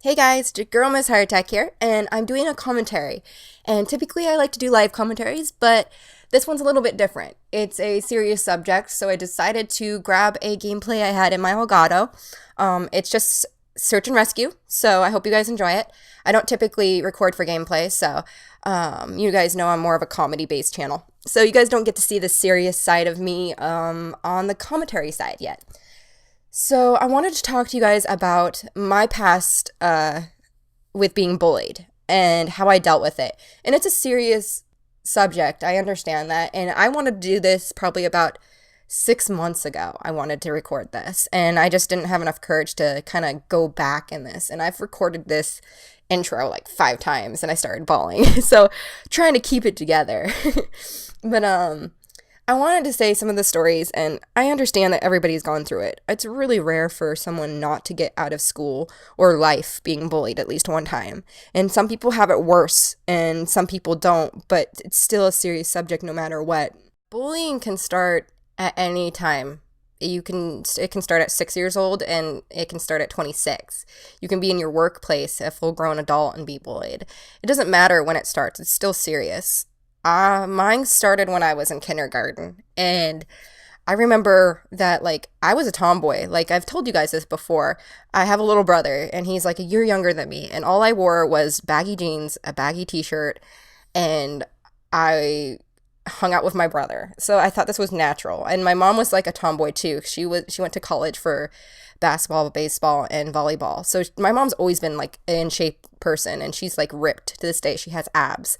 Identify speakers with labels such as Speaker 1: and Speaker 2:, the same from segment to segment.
Speaker 1: Hey guys, Girl Miss Heart Attack here, and I'm doing a commentary. And typically I like to do live commentaries, but this one's a little bit different. It's a serious subject, so I decided to grab a gameplay I had in my Elgato. It's just search and rescue, so I hope you guys enjoy it. I don't typically record for gameplay, so you guys know I'm more of a comedy-based channel. So you guys don't get to see the serious side of me on the commentary side yet. So, I wanted to talk to you guys about my past with being bullied and how I dealt with it. And it's a serious subject, I understand that. And I wanted to do this probably about 6 months ago. I wanted to record this. And I just didn't have enough courage to kind of go back in this. And I've recorded this intro like 5 times and I started bawling. So, trying to keep it together. But, I wanted to say some of the stories, and I understand that everybody's gone through it. It's really rare for someone not to get out of school or life being bullied at least one time. And some people have it worse, and some people don't, but it's still a serious subject no matter what. Bullying can start at any time. It can start at 6 years old, and it can start at 26. You can be in your workplace, a full-grown adult, and be bullied. It doesn't matter when it starts. It's still serious. Mine started when I was in kindergarten, and I remember that, like, I was a tomboy. Like, I've told you guys this before. I have a little brother, and he's like a year younger than me, and all I wore was baggy jeans, a baggy t-shirt, and I hung out with my brother. So I thought this was natural. And my mom was like a tomboy too. She went to college for basketball, baseball, and volleyball. So my mom's always been like an in shape person, and she's like ripped to this day. She has abs.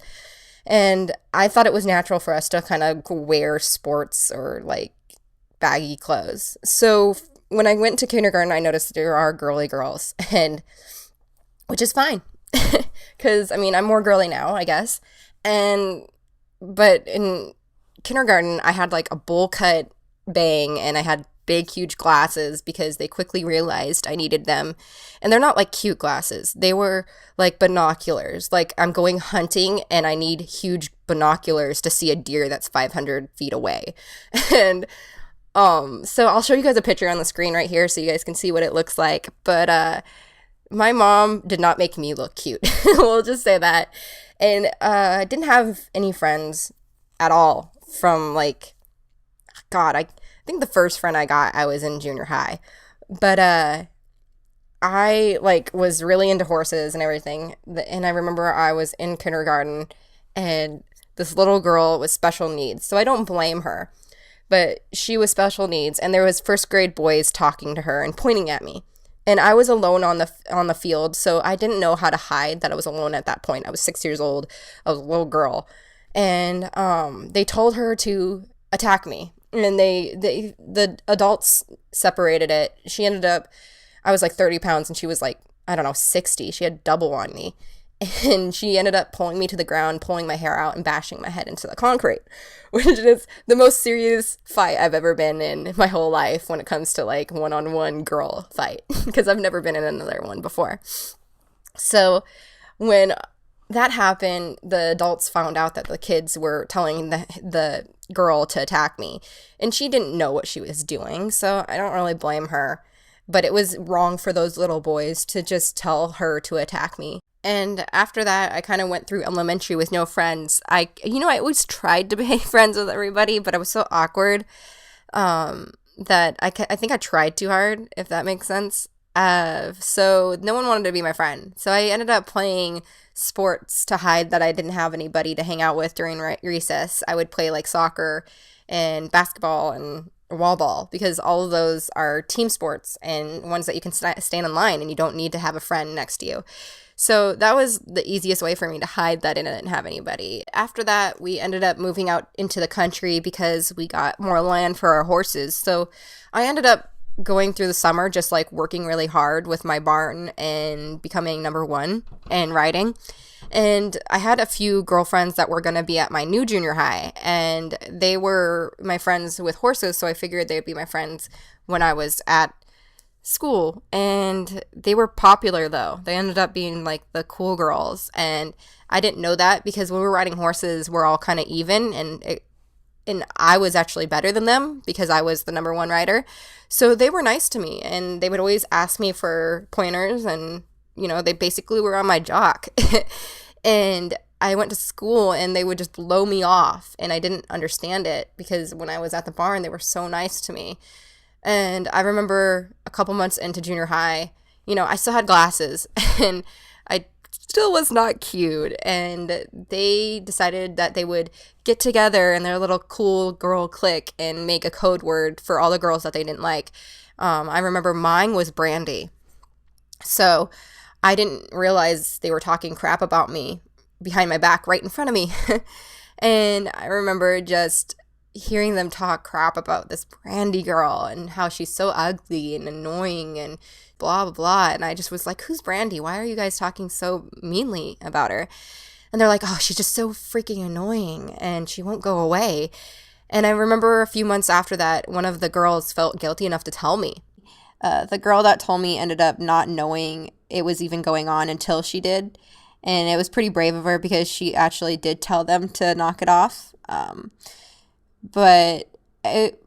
Speaker 1: And I thought it was natural for us to kind of wear sports or like baggy clothes. So when I went to kindergarten, I noticed there are girly girls, and which is fine because I mean, I'm more girly now, I guess. And but in kindergarten, I had like a bowl cut bang, and I had big, huge glasses because they quickly realized I needed them. And they're not like cute glasses. They were like binoculars. Like I'm going hunting and I need huge binoculars to see a deer that's 500 feet away. And so I'll show you guys a picture on the screen right here so you guys can see what it looks like. But my mom did not make me look cute. We'll just say that. And I didn't have any friends at all from like, God, I think the first friend I got, I was in junior high. But I like was really into horses and everything. And I remember I was in kindergarten and this little girl with special needs. So I don't blame her. But she was special needs, and there was first grade boys talking to her and pointing at me. And I was alone on the field, so I didn't know how to hide that I was alone at that point. I was 6 years old. I was a little girl. And they told her to attack me. And the adults separated it. She ended up, I was like 30 pounds and she was like, I don't know, 60. She had double on me. And she ended up pulling me to the ground, pulling my hair out and bashing my head into the concrete, which is the most serious fight I've ever been in my whole life when it comes to like one-on-one girl fight, because I've never been in another one before. So when that happened, the adults found out that the kids were telling the girl to attack me, and she didn't know what she was doing, so I don't really blame her. But it was wrong for those little boys to just tell her to attack me. And after that, I kind of went through elementary with no friends. I always tried to be friends with everybody, but I was so awkward that I think I tried too hard, if that makes sense. So no one wanted to be my friend. So I ended up playing sports to hide that I didn't have anybody to hang out with during recess. I would play like soccer and basketball and wall ball, because all of those are team sports and ones that you can stand in line and you don't need to have a friend next to you. So that was the easiest way for me to hide that I didn't have anybody. After that, we ended up moving out into the country because we got more land for our horses. So I ended up going through the summer just like working really hard with my barn and becoming number one and riding. And I had a few girlfriends that were going to be at my new junior high, and they were my friends with horses, so I figured they'd be my friends when I was at school. And they were popular, though. They ended up being like the cool girls, and I didn't know that because when we were riding horses, we're all kind of even, and I was actually better than them because I was the number one rider. So they were nice to me, and they would always ask me for pointers and they basically were on my jock. And I went to school and they would just blow me off, and I didn't understand it because when I was at the barn, they were so nice to me. And I remember a couple months into junior high, I still had glasses and I still was not cute. And they decided that they would get together in their little cool girl clique and make a code word for all the girls that they didn't like. I remember mine was Brandy. So I didn't realize they were talking crap about me behind my back right in front of me. And I remember just hearing them talk crap about this Brandy girl and how she's so ugly and annoying and blah, blah, blah. And I just was like, who's Brandy? Why are you guys talking so meanly about her? And they're like, oh, she's just so freaking annoying and she won't go away. And I remember a few months after that, one of the girls felt guilty enough to tell me. The girl that told me ended up not knowing it was even going on until she did. And it was pretty brave of her because she actually did tell them to knock it off. But it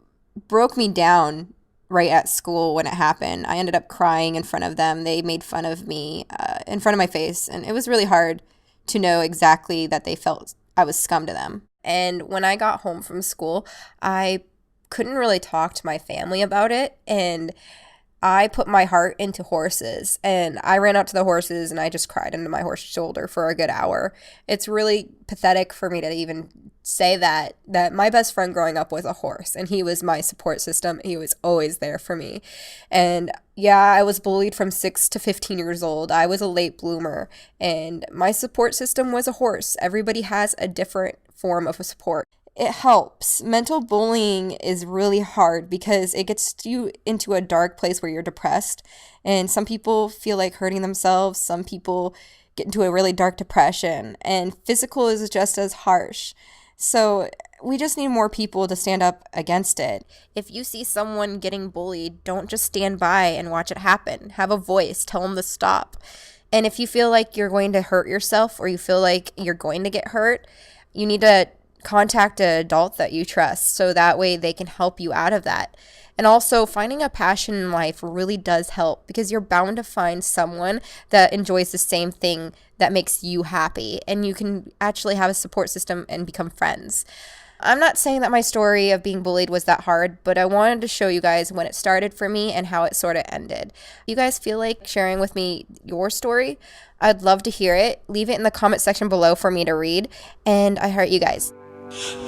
Speaker 1: broke me down right at school when it happened. I ended up crying in front of them. They made fun of me in front of my face. And it was really hard to know exactly that they felt I was scum to them. And when I got home from school, I couldn't really talk to my family about it. And I put my heart into horses, and I ran out to the horses and I just cried into my horse's shoulder for a good hour. It's really pathetic for me to even say that my best friend growing up was a horse, and he was my support system. He was always there for me. And yeah, I was bullied from 6 to 15 years old. I was a late bloomer, and my support system was a horse. Everybody has a different form of a support. It helps. Mental bullying is really hard because it gets you into a dark place where you're depressed. And some people feel like hurting themselves. Some people get into a really dark depression. And physical is just as harsh. So we just need more people to stand up against it. If you see someone getting bullied, don't just stand by and watch it happen. Have a voice. Tell them to stop. And if you feel like you're going to hurt yourself or you feel like you're going to get hurt, you need to contact an adult that you trust so that way they can help you out of that. And also, finding a passion in life really does help because you're bound to find someone that enjoys the same thing that makes you happy, and you can actually have a support system and become friends. I'm not saying that my story of being bullied was that hard, but I wanted to show you guys when it started for me and how it sort of ended. You guys feel like sharing with me your story? I'd love to hear it. Leave it in the comment section below for me to read, and I heart you guys.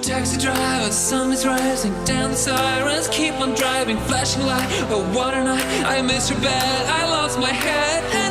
Speaker 2: Taxi driver, sun is rising, down the sirens keep on driving, flashing light, oh what a night, I miss your bed, I lost my head.